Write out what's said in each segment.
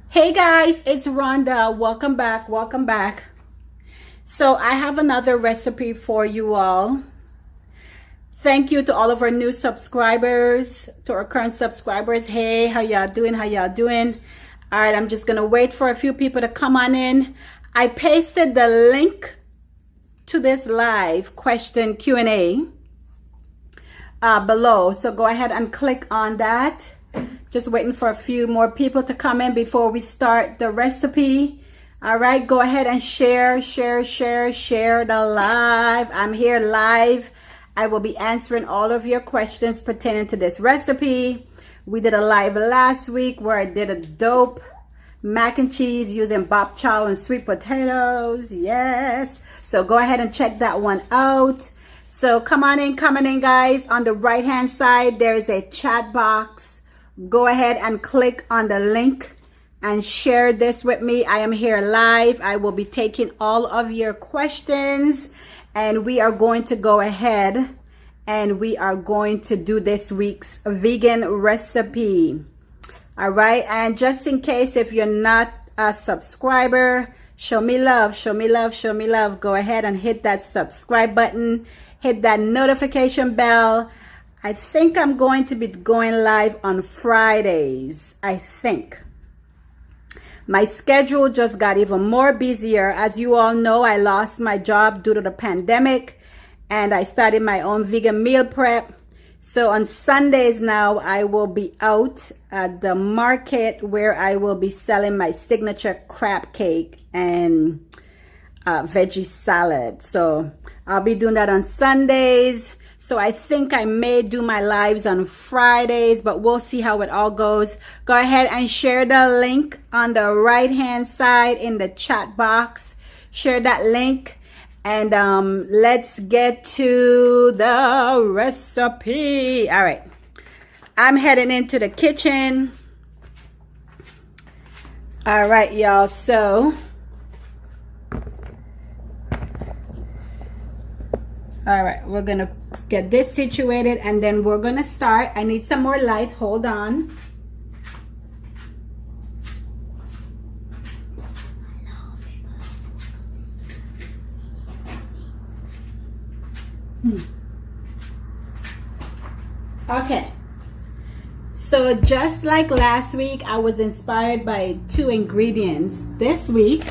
Hey guys, it's Rhonda. Welcome back. Welcome back. So I have another recipe for you all. Thank you to all of our new subscribers, to our current subscribers. Hey, how y'all doing? How y'all doing? All right, I'm just going to wait for a few people to come on in. I pasted the link to this live question Q&A below. So go ahead and click on that. Just waiting for a few more people to come in before we start the recipe. All right, go ahead and share the live. I'm here live. I will be answering all of your questions pertaining to this recipe. We did a live last week where I did a dope mac and cheese using bok chow and sweet potatoes. Yes. So go ahead and check that one out. So come on in guys. On the right hand side, there is a chat box. Go ahead and click on the link and share this with me. I am here live. I will be taking all of your questions and we are going to go ahead and we are going to do this week's vegan recipe. All right. And just in case if you're not a subscriber, show me love. Go ahead and hit that subscribe button. Hit that notification bell. I think I'm going to be going live on Fridays. I think. My schedule just got even more busier. As you all know, I lost my job due to the pandemic and I started my own vegan meal prep. So on Sundays now, I will be out at the market where I will be selling my signature crab cake and veggie salad. So I'll be doing that on Sundays. So I think I may do my lives on Fridays, but we'll see how it all goes. Go ahead and share the link on the right hand side in the chat box. Share that link and let's get to the recipe. All right. I'm heading into the kitchen. All right, y'all. So all right, we're gonna get this situated and then we're gonna start. I need some more light. Hold on. Okay. So just like last week, I was inspired by 2 ingredients. This week,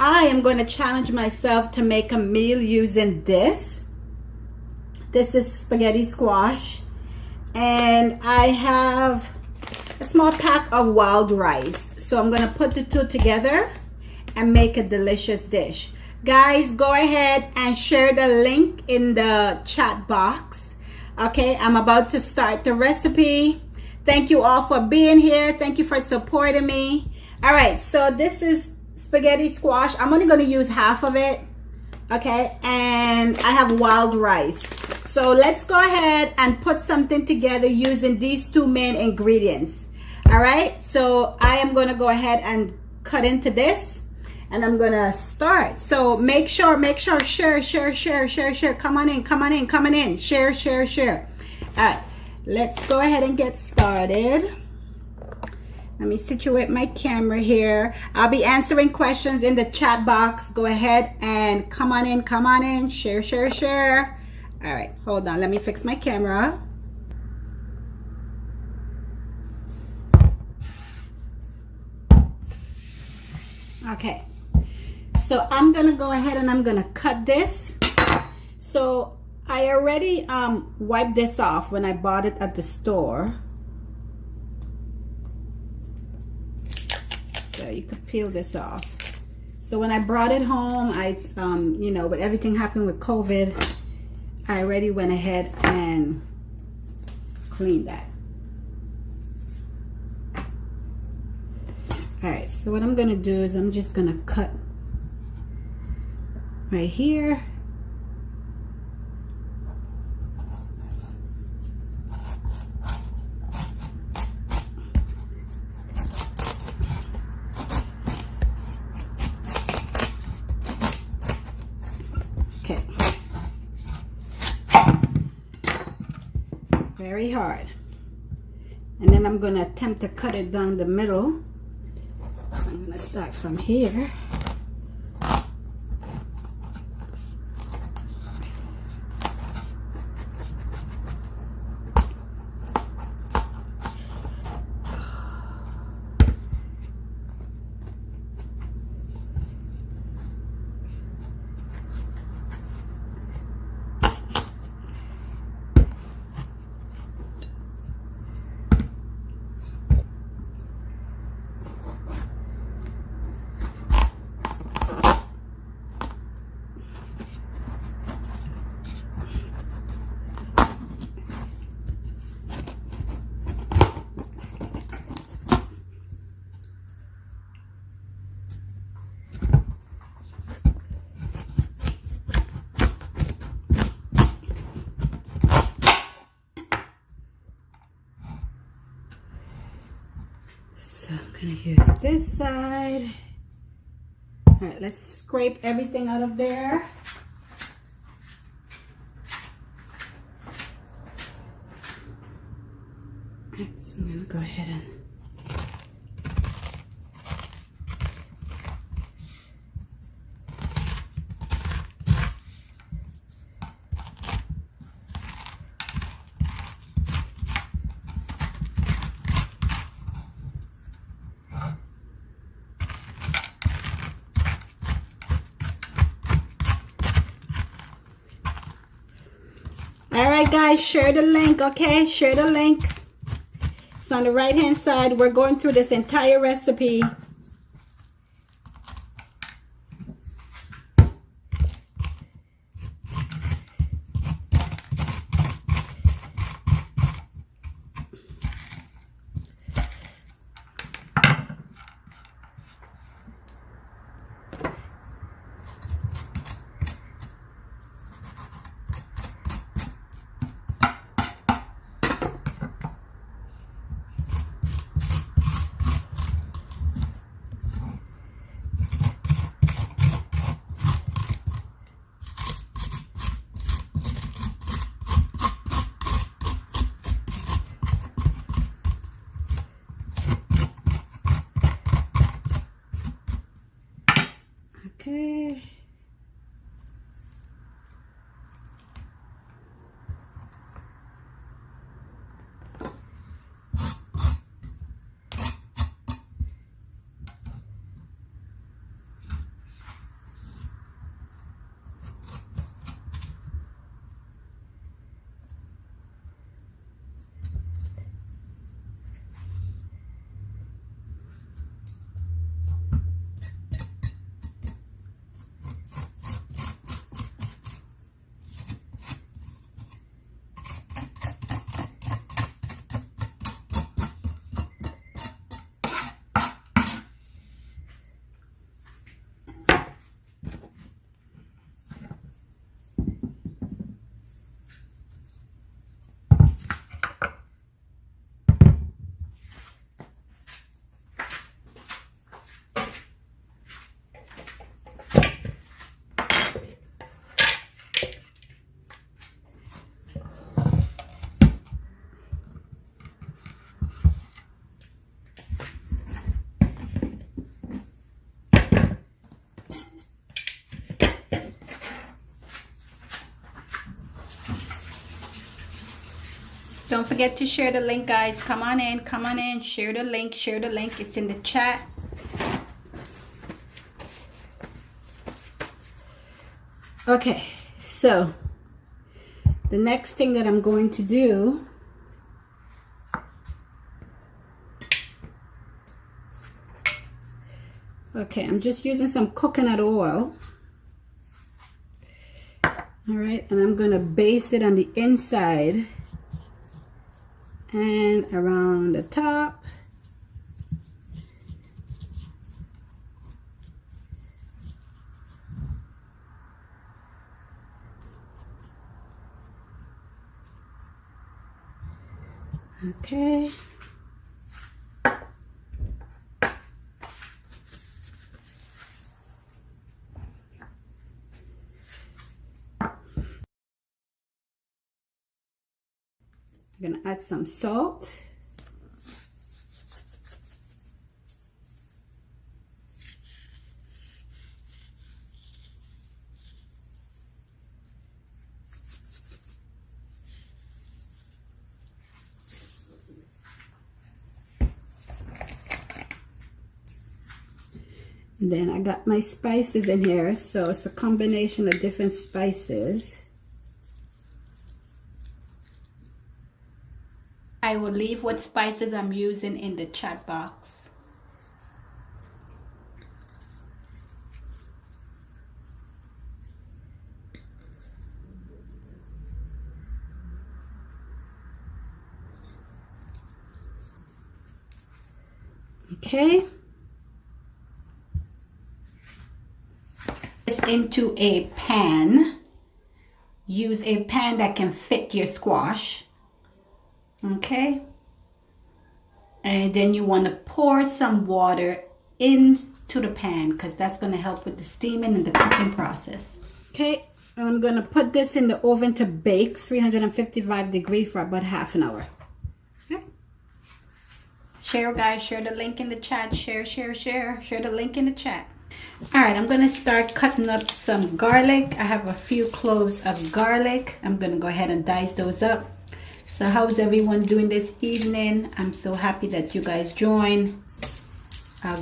I am going to challenge myself to make a meal using this. This is spaghetti squash. And I have a small pack of wild rice. So I'm going to put the two together and make a delicious dish. Guys, go ahead and share the link in the chat box. Okay, I'm about to start the recipe. Thank you all for being here. Thank you for supporting me. All right, so this is spaghetti squash. I'm only going to use half of it. Okay, and I have wild rice. So let's go ahead and put something together using these 2 main ingredients. All right, so I am going to go ahead and cut into this and I'm going to start. So make sure, share. Come on in. Share. All right, let's go ahead and get started. Let me situate my camera here. I'll be answering questions in the chat box. Go ahead and come on in. Share. All right, hold on. Let me fix my camera. Okay. So I'm going to go ahead and I'm going to cut this. So I already wiped this off when I bought it at the store. So you could peel this off. So when I brought it home, I, you know, with everything happened with COVID, I already went ahead and cleaned that. All right, so what I'm gonna do is I'm just gonna cut right here. Very hard. And then I'm going to attempt to cut it down the middle. So I'm going to start from here. So I'm going to use this side. All right, let's scrape everything out of there. All right, so I'm going to go ahead and Alright guys, share the link, okay? Share the link. It's on the right hand side. We're going through this entire recipe. Okay. Don't forget to share the link, guys. Come on in, share the link, it's in the chat. Okay, so the next thing that I'm going to do okay, I'm just using some coconut oil. All right, and I'm going to base it on the inside and around the top. Okay. I'm gonna add some salt. And then I got my spices in here, so it's a combination of different spices. I will leave what spices I'm using in the chat box. Okay. This into a pan. Use a pan that can fit your squash. Okay. And then you want to pour some water into the pan because that's going to help with the steaming and the cooking process. Okay. I'm going to put this in the oven to bake 355 degrees for about half an hour. Okay. Share, guys. Share the link in the chat. Share the link in the chat. All right, I'm going to start cutting up some garlic. I have a few cloves of garlic. I'm going to go ahead and dice those up. So how's everyone doing this evening? I'm so happy that you guys joined.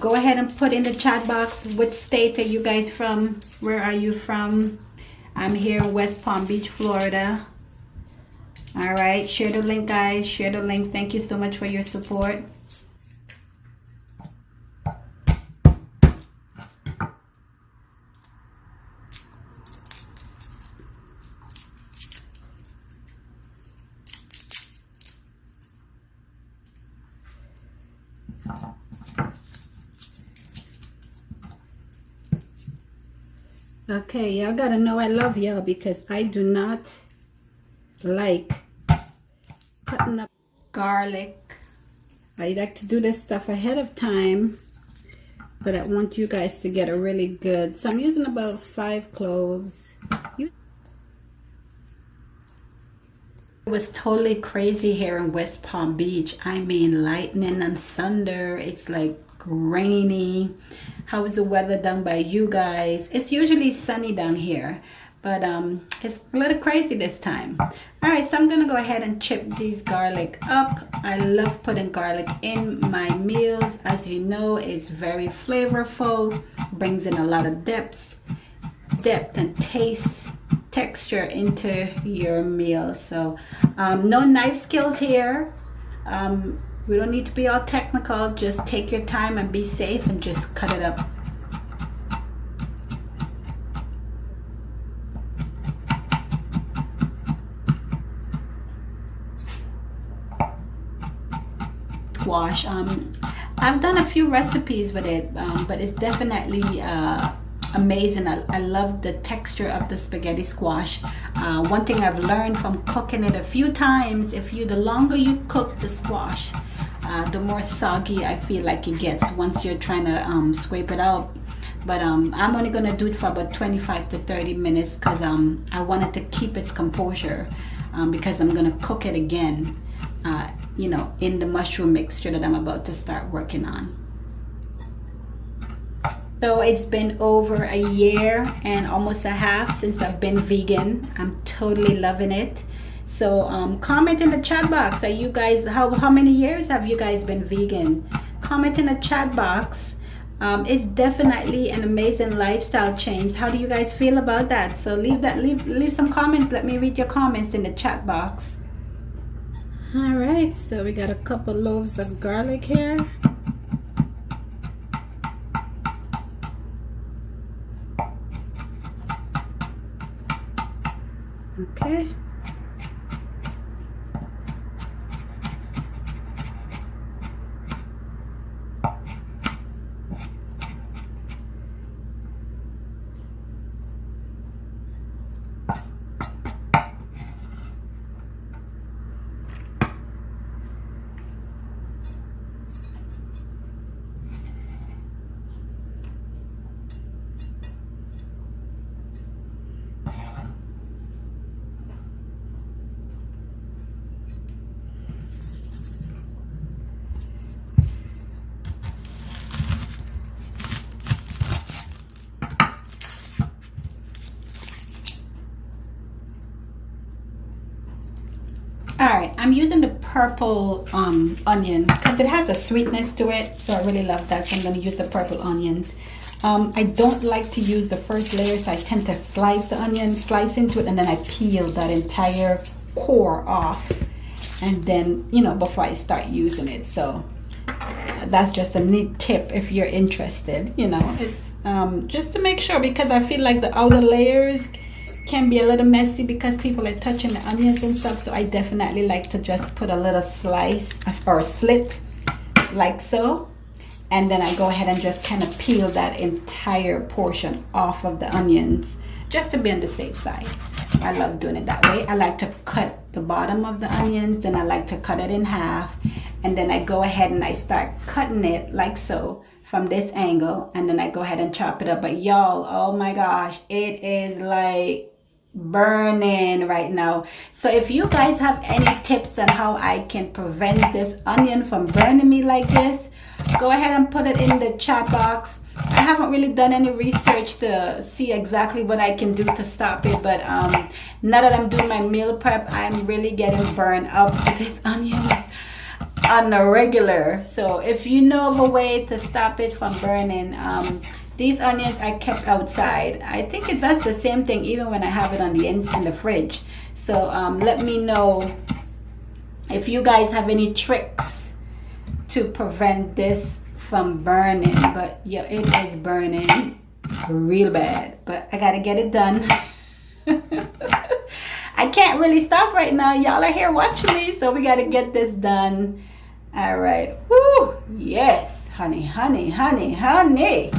Go ahead and put in the chat box, what state are you guys from? Where are you from? I'm here in West Palm Beach, Florida. All right, share the link, guys. Share the link. Thank you so much for your support. Okay, y'all gotta know I love y'all because I do not like cutting up garlic. I like to do this stuff ahead of time, but I want you guys to get a really good. So I'm using about 5 cloves. It was totally crazy here in West Palm Beach. I mean, lightning and thunder. It's like rainy. How is the weather down by you guys? It's usually sunny down here, but it's a little crazy this time. All right, so I'm gonna go ahead and chip these garlic up. I love putting garlic in my meals. As you know, it's very flavorful, brings in a lot of depth and taste, texture into your meal. So no knife skills here. We don't need to be all technical. Just take your time and be safe and just cut it up. Squash. I've done a few recipes with it, but it's definitely amazing. I love the texture of the spaghetti squash. One thing I've learned from cooking it a few times, the longer you cook the squash, the more soggy I feel like it gets once you're trying to scrape it out. But I'm only gonna do it for about 25 to 30 minutes because I wanted to keep its composure because I'm gonna cook it again, in the mushroom mixture that I'm about to start working on. So it's been over a year and almost a half since I've been vegan. I'm totally loving it. So comment in the chat box. Are you guys, how many years have you guys been vegan? Comment in the chat box. It's definitely an amazing lifestyle change. How do you guys feel about that? So leave some comments. Let me read your comments in the chat box. All right, so we got a couple loaves of garlic here. Okay. All right, I'm using the purple onion because it has a sweetness to it, so I really love that. So I'm going to use the purple onions. I don't like to use the first layer, so I tend to slice the onion, slice into it, and then I peel that entire core off, and then, you know, before I start using it. So that's just a neat tip if you're interested. You know, it's just to make sure, because I feel like the outer layers can be a little messy because people are touching the onions and stuff. So I definitely like to just put a little slice or slit like so, and then I go ahead and just kind of peel that entire portion off of the onions, just to be on the safe side. I love doing it that way. I like to cut the bottom of the onions, and I like to cut it in half, and then I go ahead and I start cutting it like so from this angle, and then I go ahead and chop it up. But y'all, oh my gosh, it is like burning right now. So if you guys have any tips on how I can prevent this onion from burning me like this, go ahead and put it in the chat box. I haven't really done any research to see exactly what I can do to stop it, but now that I'm doing my meal prep, I'm really getting burned up with this onion on the regular. So if you know of a way to stop it from burning, these onions I kept outside. I think it does the same thing even when I have it on the in the fridge. So let me know if you guys have any tricks to prevent this from burning. But yeah, it is burning real bad, but I gotta get it done. I can't really stop right now. Y'all are here watching me, so we gotta get this done. All right. Woo! Yes, honey, honey, honey, honey.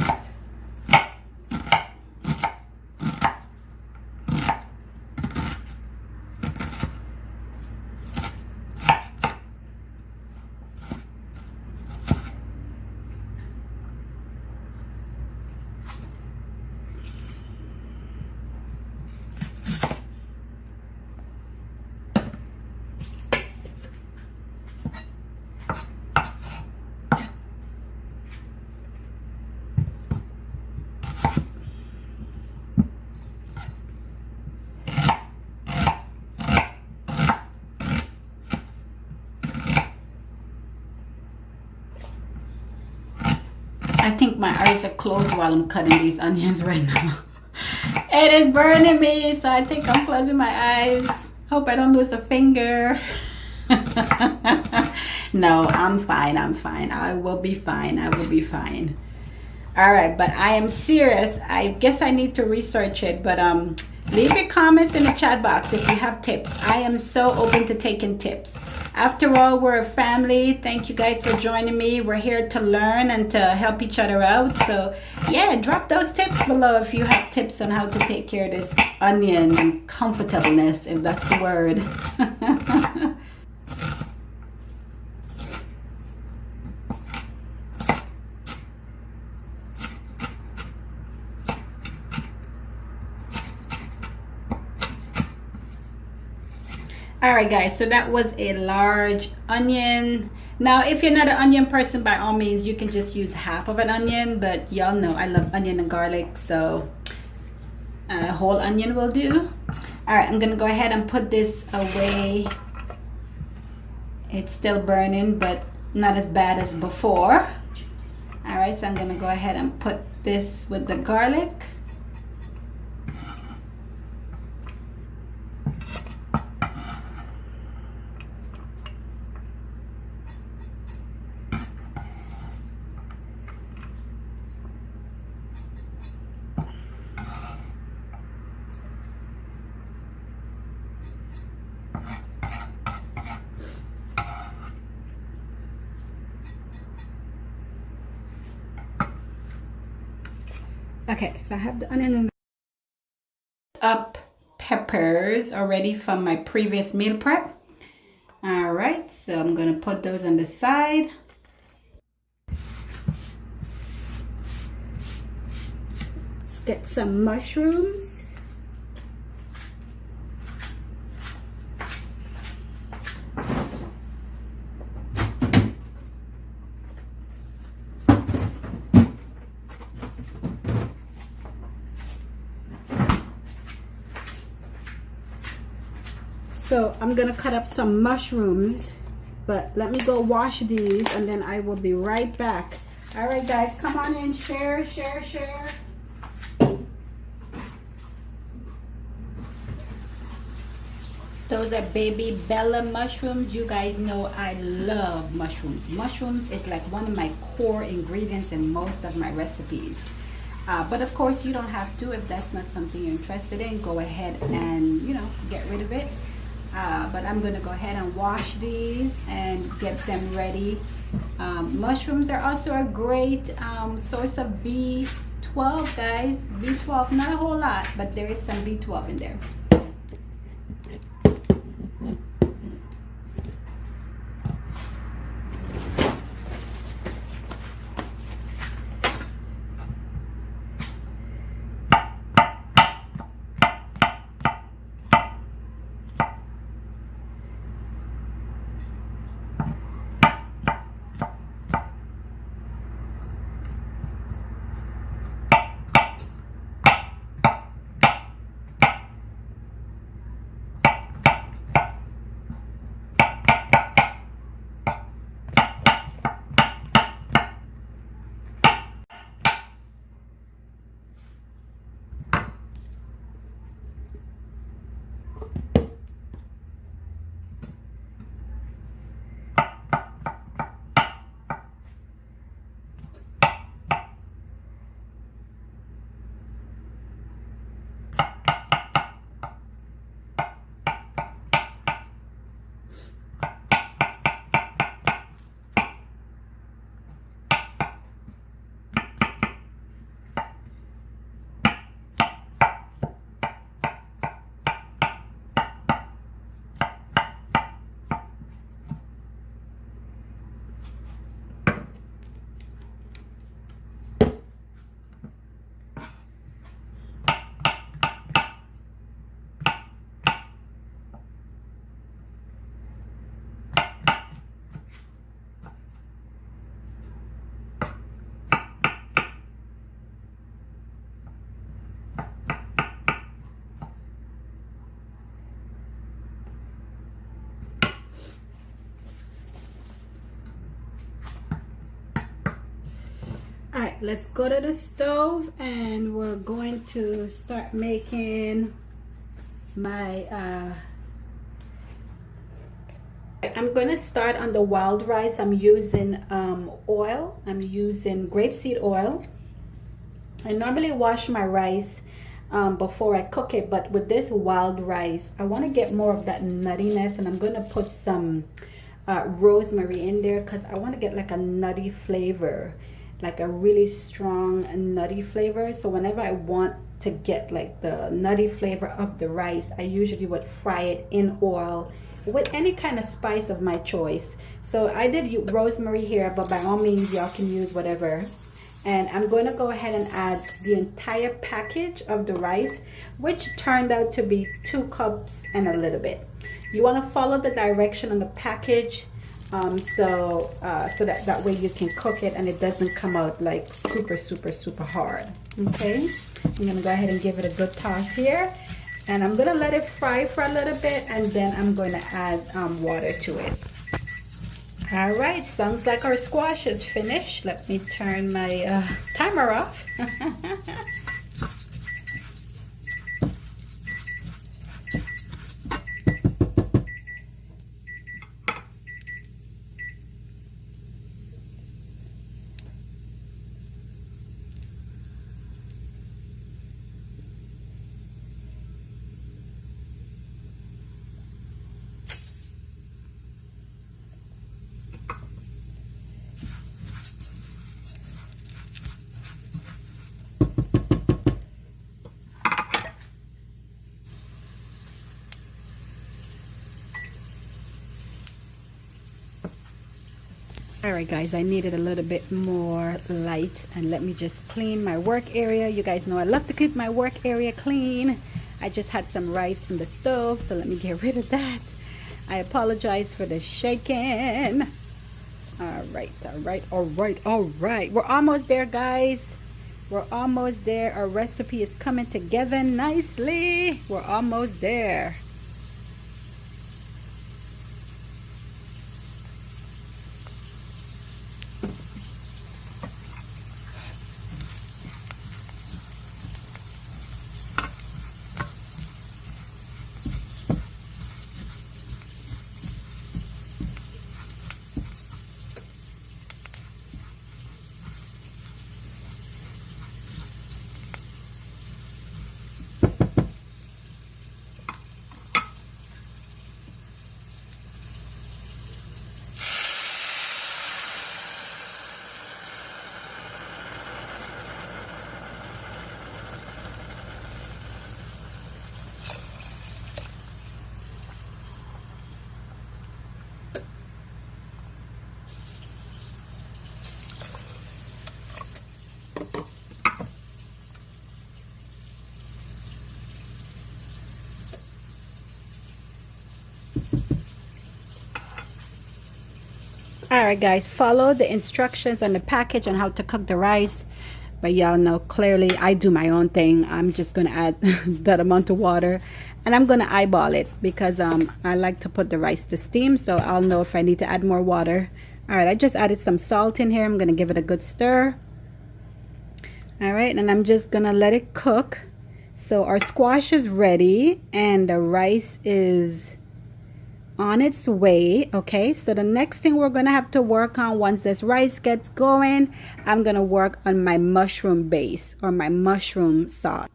I think my eyes are closed while I'm cutting these onions right now. It is burning me, so I think I'm closing my eyes. Hope I don't lose a finger. No, I'm fine. I'm fine. I will be fine. I will be fine. All right, but I am serious. I guess I need to research it, but leave your comments in the chat box if you have tips. I am so open to taking tips. After all, we're a family. Thank you guys for joining me. We're here to learn and to help each other out. So yeah, drop those tips below if you have tips on how to take care of this onion comfortableness, if that's the word. All right, guys, so that was a large onion. Now, if you're not an onion person, by all means, you can just use half of an onion, but y'all know I love onion and garlic, so a whole onion will do. All right, I'm gonna go ahead and put this away. It's still burning, but not as bad as before. All right, so I'm gonna go ahead and put this with the garlic. Okay, so I have the onion and up peppers already from my previous meal prep. All right, so I'm gonna put those on the side. Let's get some mushrooms. So I'm gonna cut up some mushrooms, but let me go wash these and then I will be right back. All right, guys, come on in, share, share, share. Those are baby bella mushrooms. You guys know I love mushrooms. Mushrooms is like one of my core ingredients in most of my recipes. But of course, you don't have to. If that's not something you're interested in, go ahead and, you know, get rid of it. But I'm going to go ahead and wash these and get them ready. Mushrooms are also a great source of B12, guys. B12, not a whole lot, but there is some B12 in there. All right, let's go to the stove and we're going to start making my I'm gonna start on the wild rice. I'm using oil. I'm using grapeseed oil. I normally wash my rice before I cook it, but with this wild rice I want to get more of that nuttiness, and I'm gonna put some rosemary in there because I want to get like a nutty flavor, like a really strong nutty flavor. So whenever I want to get like the nutty flavor of the rice, I usually would fry it in oil with any kind of spice of my choice. So I did use rosemary here, but by all means y'all can use whatever. And I'm going to go ahead and add the entire package of the rice, which turned out to be 2 cups and a little bit. You want to follow the direction on the package so that way you can cook it and it doesn't come out like super hard. Okay, I'm gonna go ahead and give it a good toss here, and I'm gonna let it fry for a little bit, and then I'm going to add water to it. All right, sounds like our squash is finished. Let me turn my timer off. All right, guys, I needed a little bit more light, and let me just clean my work area. You guys know I love to keep my work area clean. I just had some rice in the stove, so let me get rid of that. I apologize for the shaking. All right. We're almost there, guys. We're almost there. Our recipe is coming together nicely. We're almost there. All right, guys, follow the instructions on the package on how to cook the rice. But y'all know clearly I do my own thing. I'm just gonna add that amount of water, and I'm gonna eyeball it because I like to put the rice to steam, so I'll know if I need to add more water. All right, I just added some salt in here. I'm gonna give it a good stir. All right, and I'm just gonna let it cook. So our squash is ready and the rice is on its way. Okay, so the next thing we're gonna have to work on once this rice gets going, I'm gonna work on my mushroom base or my mushroom sauce.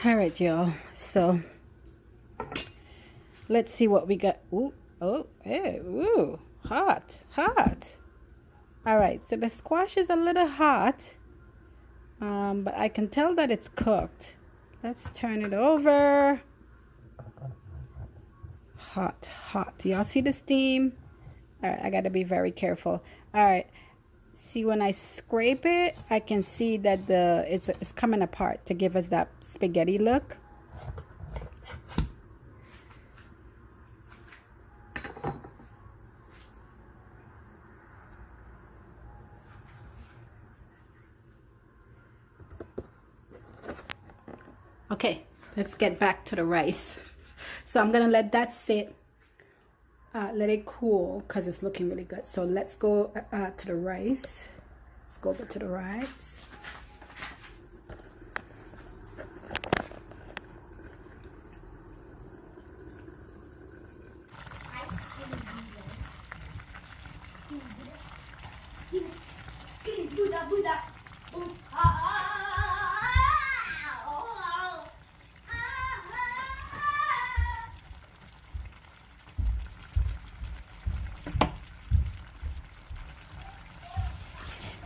All right, y'all, so let's see what we got. Ooh, oh, hey, ooh, hot. All right, so the squash is a little hot, but I can tell that it's cooked. Let's turn it over. Hot. Y'all see the steam? All right, I got to be very careful. All right, see, when I scrape it, I can see that it's coming apart to give us that spaghetti look. Okay, let's get back to the rice. So I'm gonna let that sit, let it cool because it's looking really good. So let's go to the rice. Let's go over to the rice.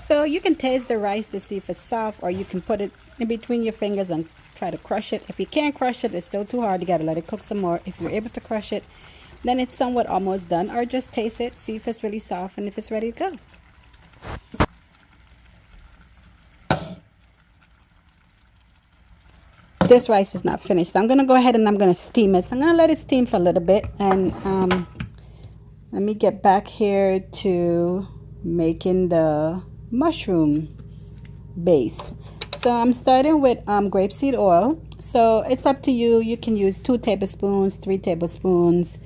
So you can taste the rice to see if it's soft, or you can put it in between your fingers and try to crush it. If you can't crush it, it's still too hard. You got to let it cook some more. If you're able to crush it, then it's somewhat almost done. Or just taste it, see if it's really soft and if it's ready to go. This rice is not finished, so I'm going to go ahead and I'm going to steam it. So I'm going to let it steam for a little bit, and let me get back here to making the mushroom base. So I'm starting with grapeseed oil. So it's up to you. You can use 2 tablespoons, 3 tablespoons,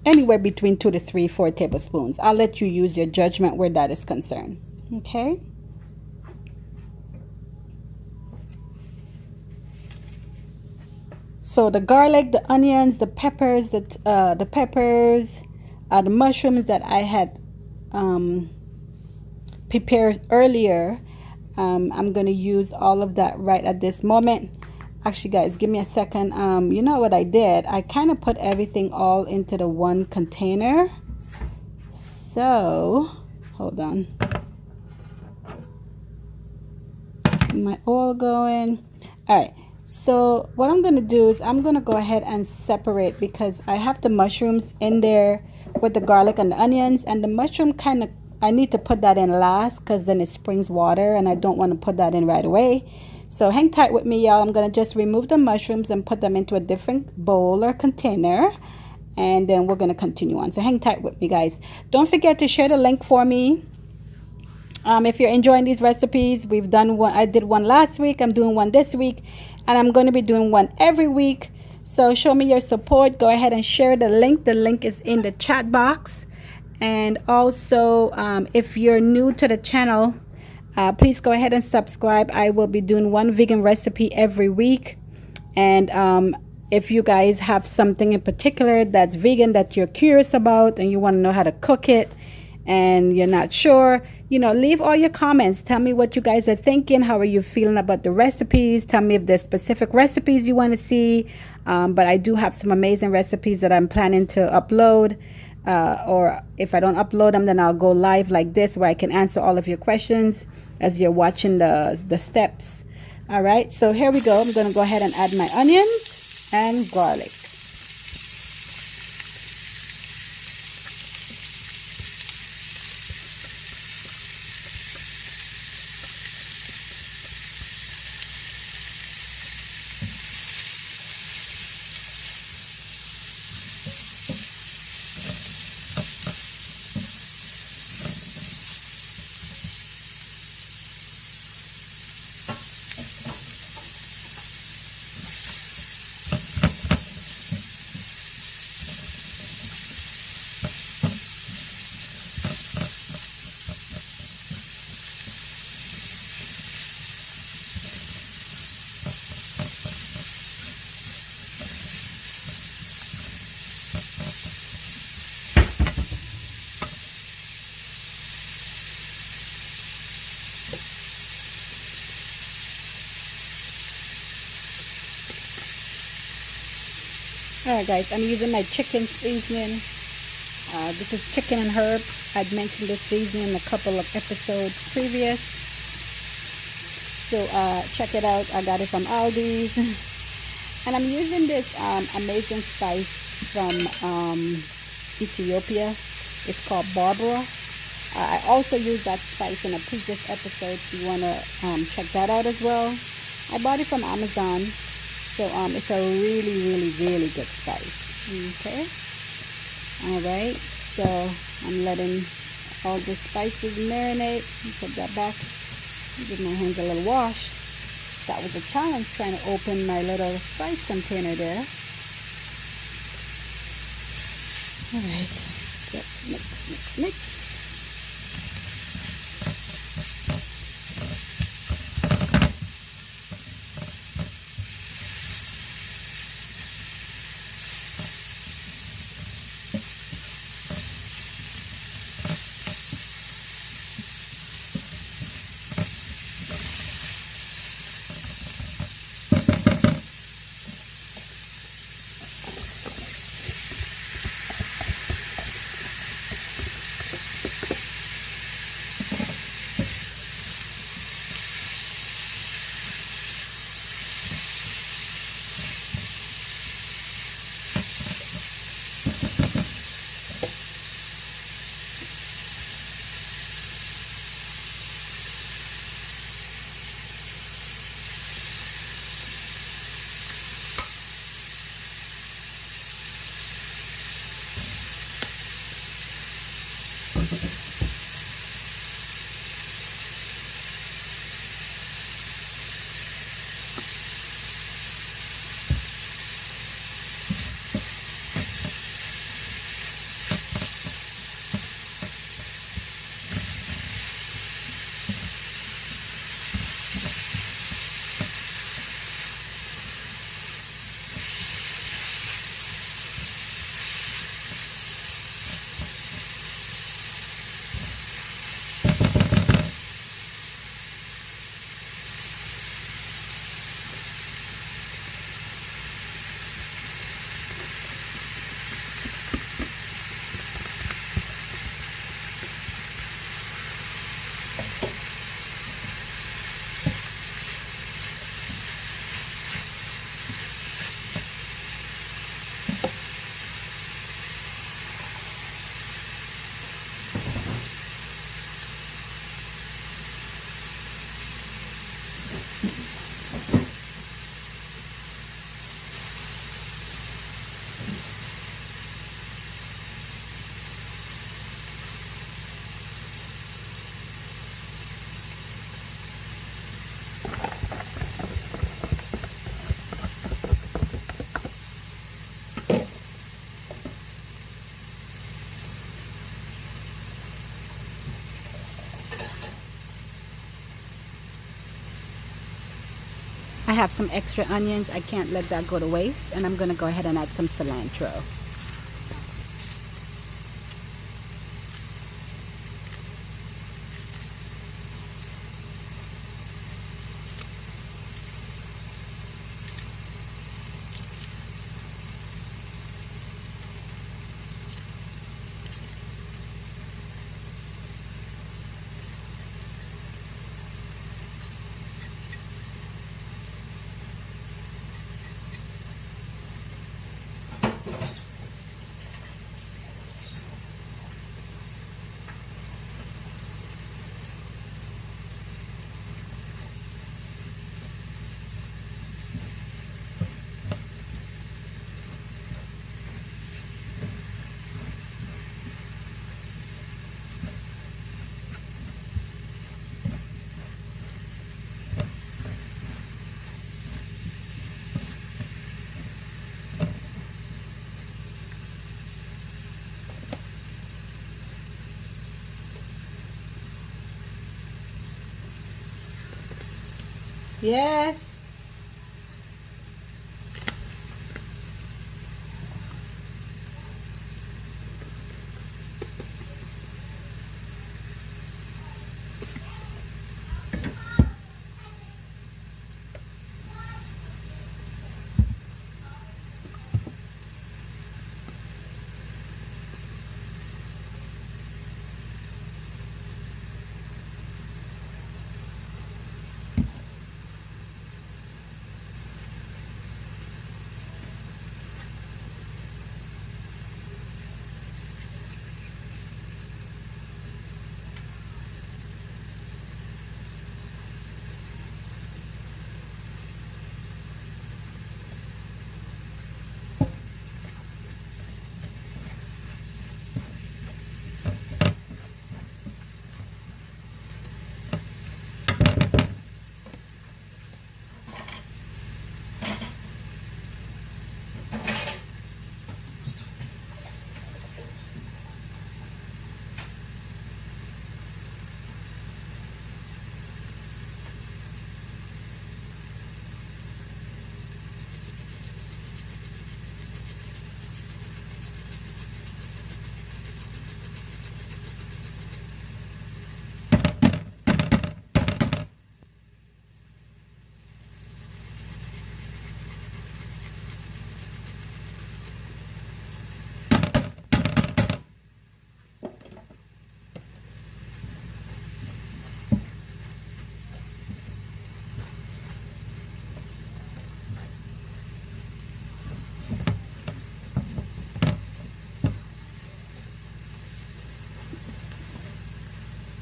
anywhere between 2 to 3, 4 tablespoons. I'll let you use your judgment where that is concerned. Okay. So the garlic, the onions, the peppers, the mushrooms that I had prepared earlier, I'm going to use all of that right at this moment. Actually, guys, give me a second. You know what I did? I kind of put everything all into the one container. So, hold on. Get my oil going. All right. So what I'm going to do is I'm going to go ahead and separate, because I have the mushrooms in there with the garlic and the onions, and the mushroom kind of, I need to put that in last because then it springs water and I don't want to put that in right away. So hang tight with me, y'all. I'm going to just remove the mushrooms and put them into a different bowl or container, and then we're going to continue on. So hang tight with me, guys. Don't forget to share the link for me. If you're enjoying these recipes, we've done one. I did one last week. I'm doing one this week, and I'm going to be doing one every week. So show me your support. Go ahead and share the link. The link is in the chat box. And also, if you're new to the channel, please go ahead and subscribe. I will be doing one vegan recipe every week. And if you guys have something in particular that's vegan that you're curious about and you want to know how to cook it and you're not sure, you know, leave all your comments. Tell me what you guys are thinking. How are you feeling about the recipes? Tell me if there's specific recipes you want to see. But I do have some amazing recipes that I'm planning to upload. Or if I don't upload them, then I'll go live like this where I can answer all of your questions as you're watching the steps. All right, so here we go. I'm going to go ahead and add my onions and garlic. Alright guys, I'm using my chicken seasoning. This is chicken and herbs. I'd mentioned this seasoning in a couple of episodes previous. So check it out. I got it from Aldi's. And I'm using this amazing spice from Ethiopia. It's called Barbara. I also used that spice in a previous episode, if you want to check that out as well. I bought it from Amazon. So it's a really good spice. Okay. Alright. So I'm letting all the spices marinate. Put that back. Give my hands a little wash. That was a challenge trying to open my little spice container there. Alright. Just mix. I have some extra onions. I can't let that go to waste. And I'm going to go ahead and add some cilantro. Yes.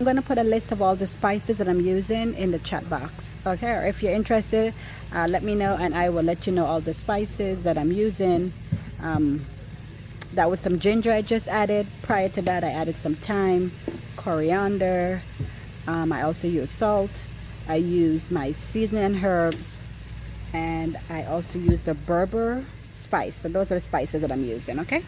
I'm going to put a list of all the spices that I'm using in the chat box. Okay, or if you're interested, let me know and I will let you know all the spices that I'm using. That was some ginger I just added. Prior to that, I added some thyme, coriander. I also use salt. I use my seasoning herbs, and I also use the Berber spice. So those are the spices that I'm using, okay?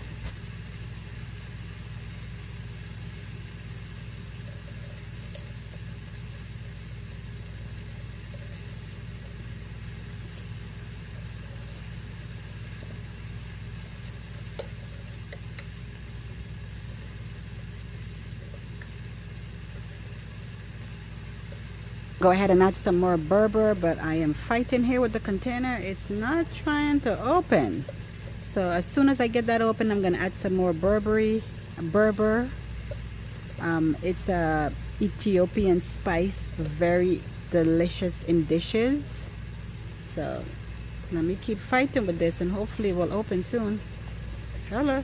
Go ahead and add some more Berber, but I am fighting here with the container. It's not trying to open. So as soon as I get that open, I'm going to add some more Berber. It's a Ethiopian spice, very delicious in dishes. So let me keep fighting with this and hopefully it will open soon. Hello.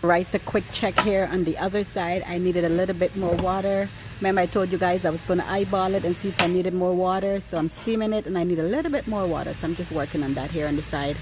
Rice, a quick check here on the other side. I needed a little bit more water. Remember I told you guys I was going to eyeball it and see if I needed more water. So I'm steaming it and I need a little bit more water. So I'm just working on that here on the side.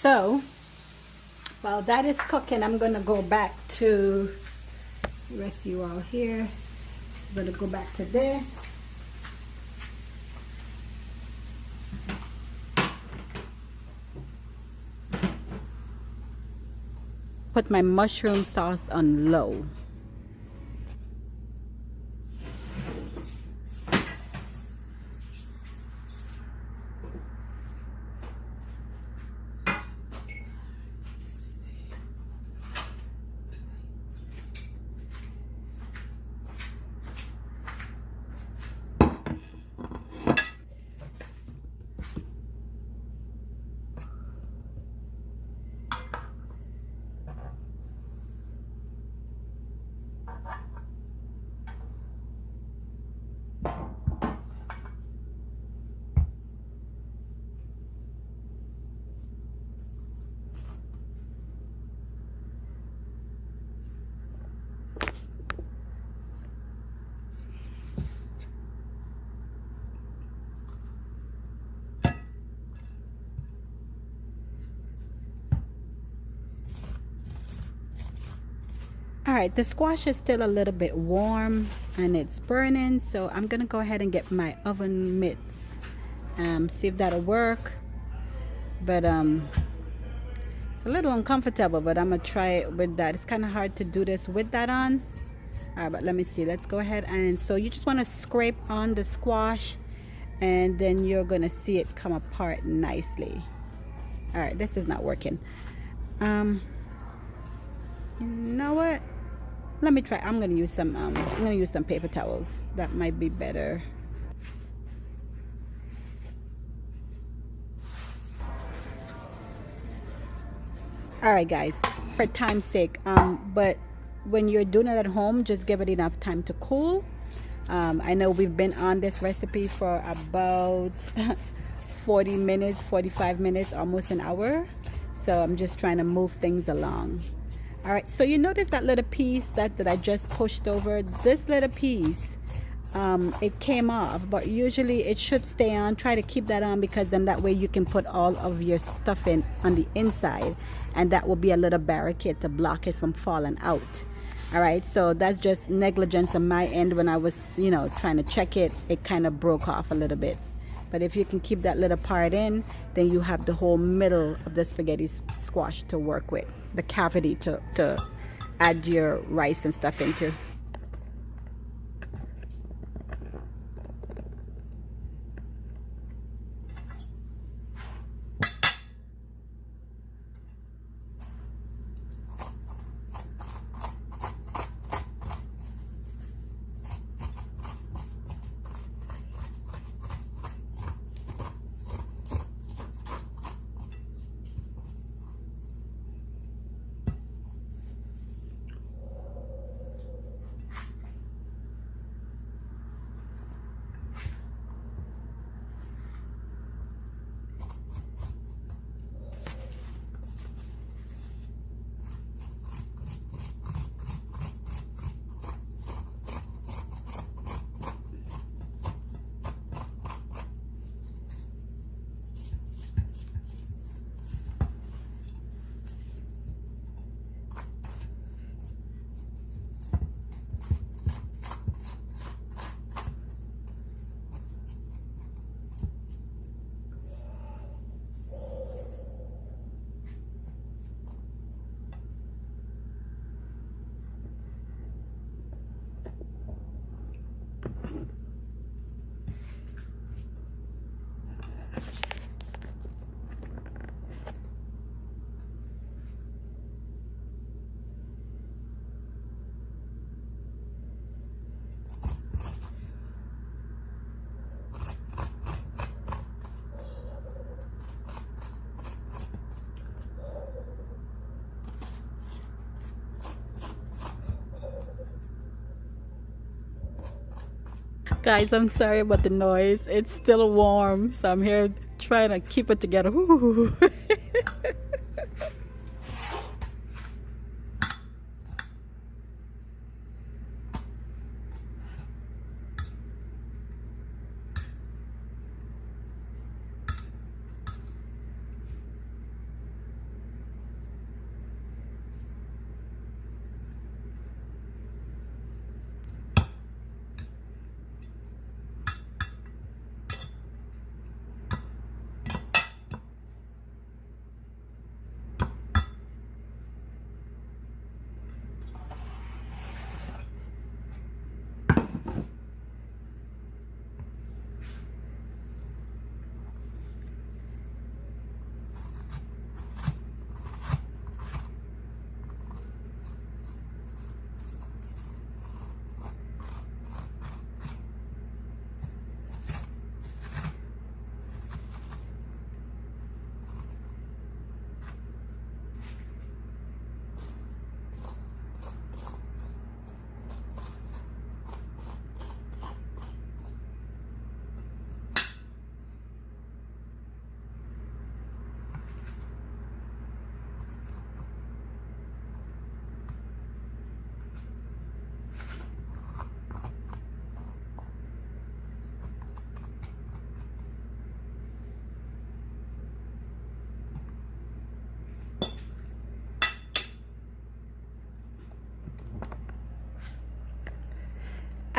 So while that is cooking, I'm going to go back to rest you all here. I'm going to go back to this. Put my mushroom sauce on low. All right, the squash is still a little bit warm and it's burning, so I'm gonna go ahead and get my oven mitts, see if that'll work. But it's a little uncomfortable, but I'm gonna try it with that. It's kind of hard to do this with that on. All right, but let me see. Let's go ahead, and so you just want to scrape on the squash, and then you're gonna see it come apart nicely. All right, this is not working. You know what? Let me try. I'm gonna use some paper towels. That might be better. All right, guys, for time's sake, but when you're doing it at home, just give it enough time to cool. I know we've been on this recipe for about 40 minutes, 45 minutes, almost an hour, so I'm just trying to move things along. All right, so you notice that little piece that I just pushed over, this little piece, it came off, but usually it should stay on. Try to keep that on, because then that way you can put all of your stuff in on the inside, and that will be a little barricade to block it from falling out. All right, so that's just negligence on my end. When I was, trying to check it, it kind of broke off a little bit. But if you can keep that little part in, then you have the whole middle of the spaghetti squash to work with, the cavity to add your rice and stuff into. Guys, I'm sorry about the noise. It's still warm, so I'm here trying to keep it together. Ooh.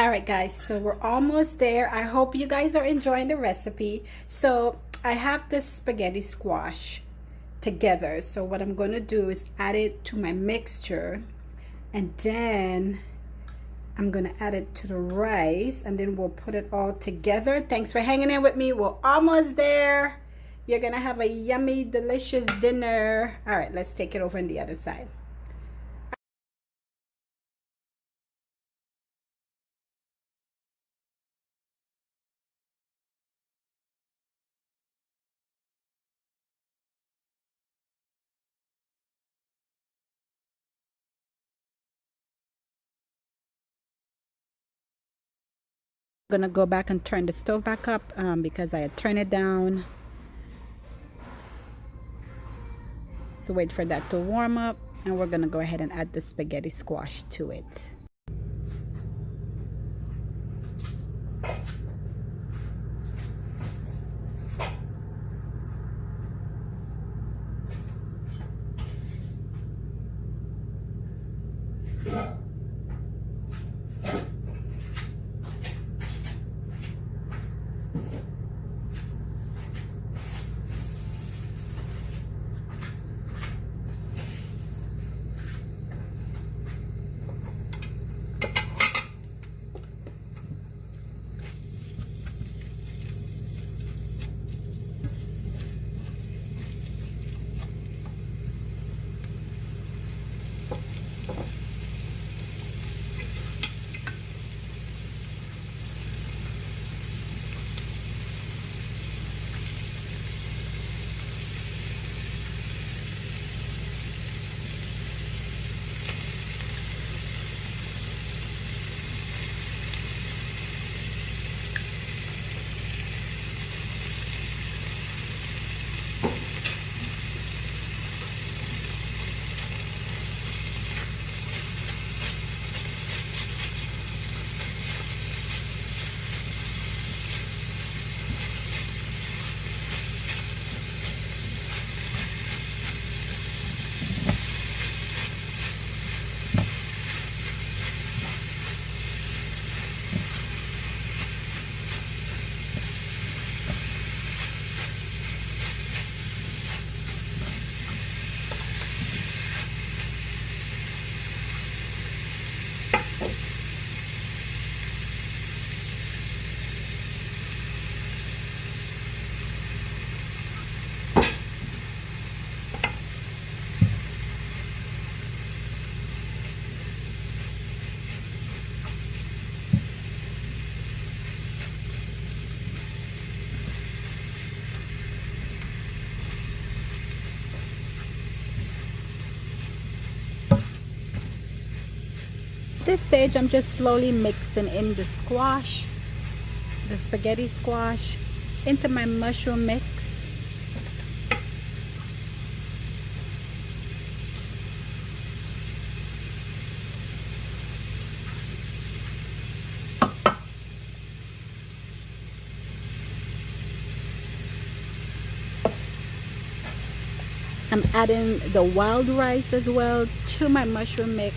All right, guys, so we're almost there. I hope you guys are enjoying the recipe. So I have this spaghetti squash together. So what I'm going to do is add it to my mixture, and then I'm going to add it to the rice, and then we'll put it all together. Thanks for hanging in with me. We're almost there. You're going to have a yummy, delicious dinner. All right, let's take it over on the other side. I'm gonna go back and turn the stove back up because I had turned it down. So wait for that to warm up, and we're gonna go ahead and add the spaghetti squash to it. At this stage, I'm just slowly mixing in the squash, the spaghetti squash, into my mushroom mix. I'm adding the wild rice as well to my mushroom mix.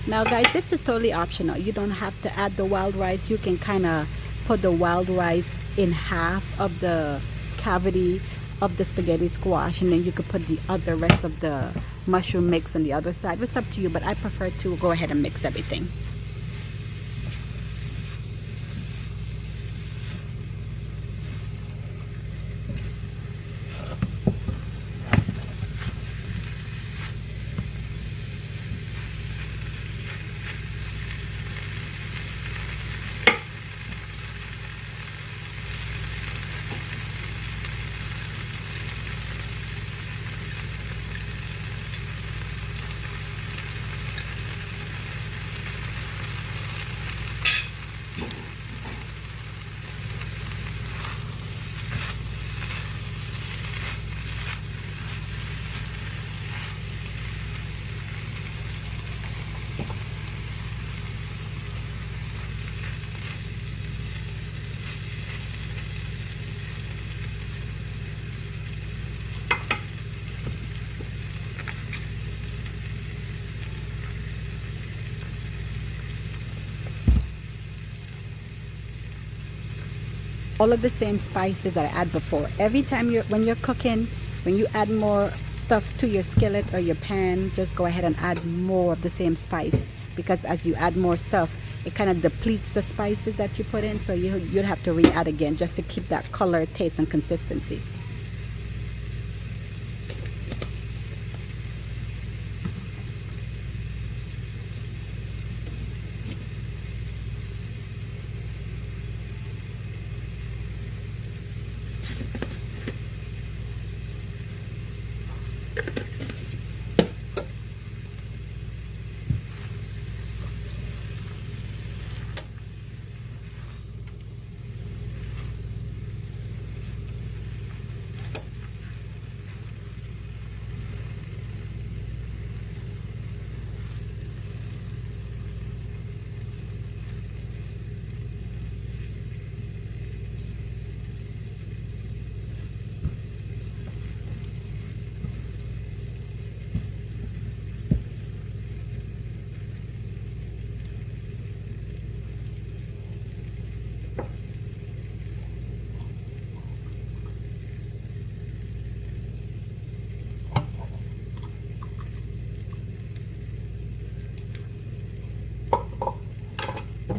Now guys, this is totally optional. You don't have to add the wild rice. You can kind of put the wild rice in half of the cavity of the spaghetti squash, and then you could put the rest of the mushroom mix on the other side. It's up to you, but I prefer to go ahead and mix everything. all of the same spices that I add before. Every time when you're cooking, when you add more stuff to your skillet or your pan, just go ahead and add more of the same spice, because as you add more stuff, it kind of depletes the spices that you put in, so you'd have to re-add again just to keep that color, taste, and consistency.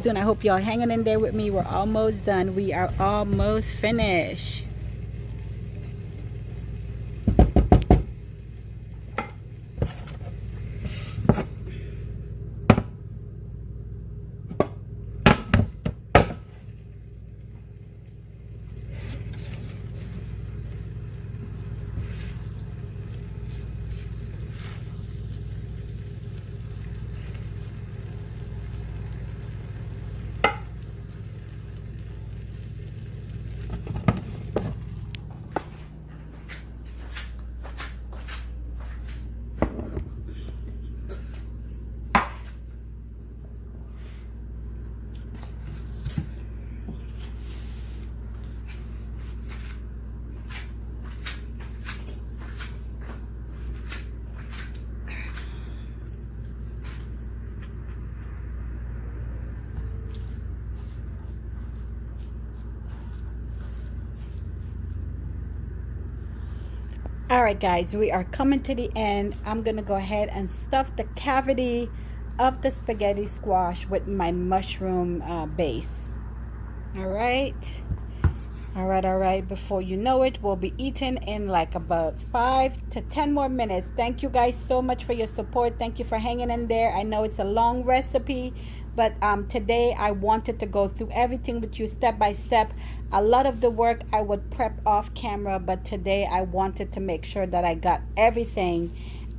Doing. I hope y'all hanging in there with me. We're almost done. We are almost finished. All right, guys, we are coming to the end. I'm gonna go ahead and stuff the cavity of the spaghetti squash with my mushroom base. All right. All right. Before you know it, we'll be eating in like about 5 to 10 more minutes. Thank you guys so much for your support. Thank you for hanging in there. I know it's a long recipe, but today I wanted to go through everything with you step by step. A lot of the work I would prep off camera, but today I wanted to make sure that I got everything.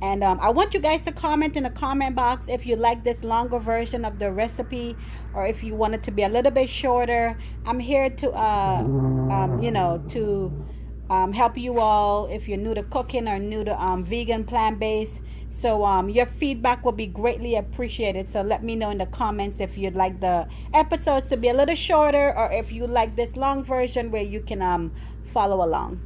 And I want you guys to comment in the comment box if you like this longer version of the recipe, or if you want it to be a little bit shorter. I'm here to, help you all if you're new to cooking or new to vegan, plant-based. So your feedback will be greatly appreciated. So let me know in the comments if you'd like the episodes to be a little shorter, or if you like this long version where you can follow along.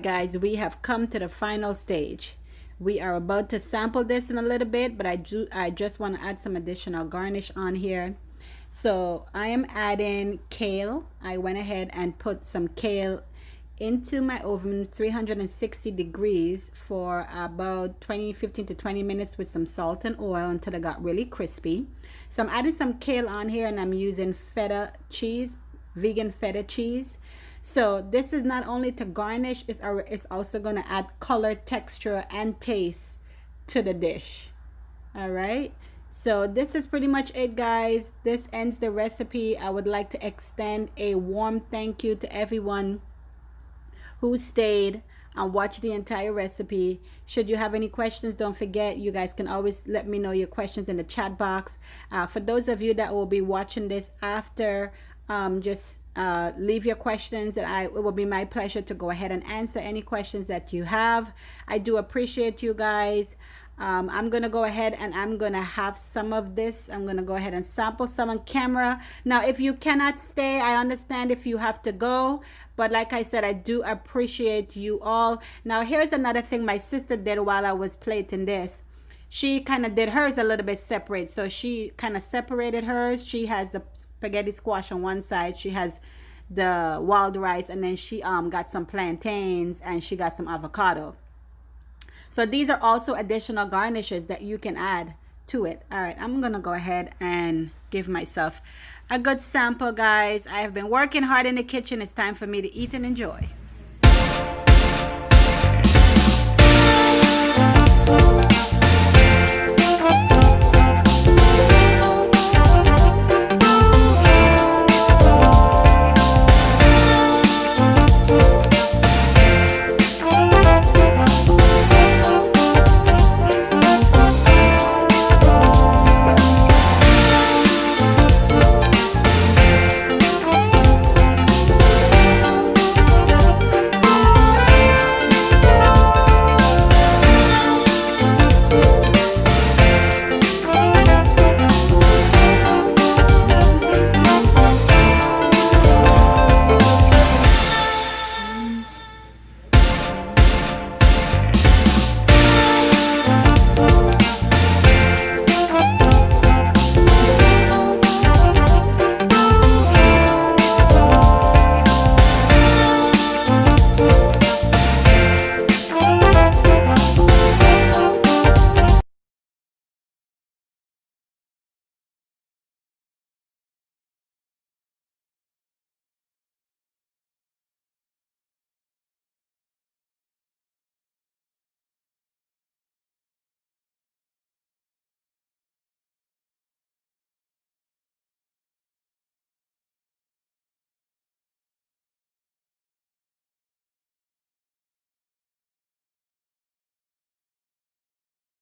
guys, we have come to the final stage. We are about to sample this in a little bit, but I just want to add some additional garnish on here. So I am adding kale. I went ahead and put some kale into my oven 360 degrees for about 15 to 20 minutes with some salt and oil until it got really crispy. So I'm adding some kale on here, and I'm using feta cheese, vegan feta cheese. So this is not only to garnish, it's also going to add color, texture, and taste to the dish. All right, so this is pretty much it, guys. This ends the recipe. I would like to extend a warm thank you to everyone who stayed and watched the entire recipe. Should you have any questions, don't forget, you guys can always let me know your questions in the chat box. For those of you that will be watching this after, just leave your questions, and it will be my pleasure to go ahead and answer any questions that you have. I do appreciate you guys. I'm gonna go ahead and I'm gonna have some of this. I'm gonna go ahead and sample some on camera. Now, if you cannot stay, I understand if you have to go, but like I said, I do appreciate you all. Now, here's another thing my sister did while I was plating this. She kind of did hers a little bit separate. So she kind of separated hers. She has the spaghetti squash on one side. She has the wild rice, and then she got some plantains, and she got some avocado. So these are also additional garnishes that you can add to it. All right, I'm gonna go ahead and give myself a good sample, guys. I have been working hard in the kitchen. It's time for me to eat and enjoy.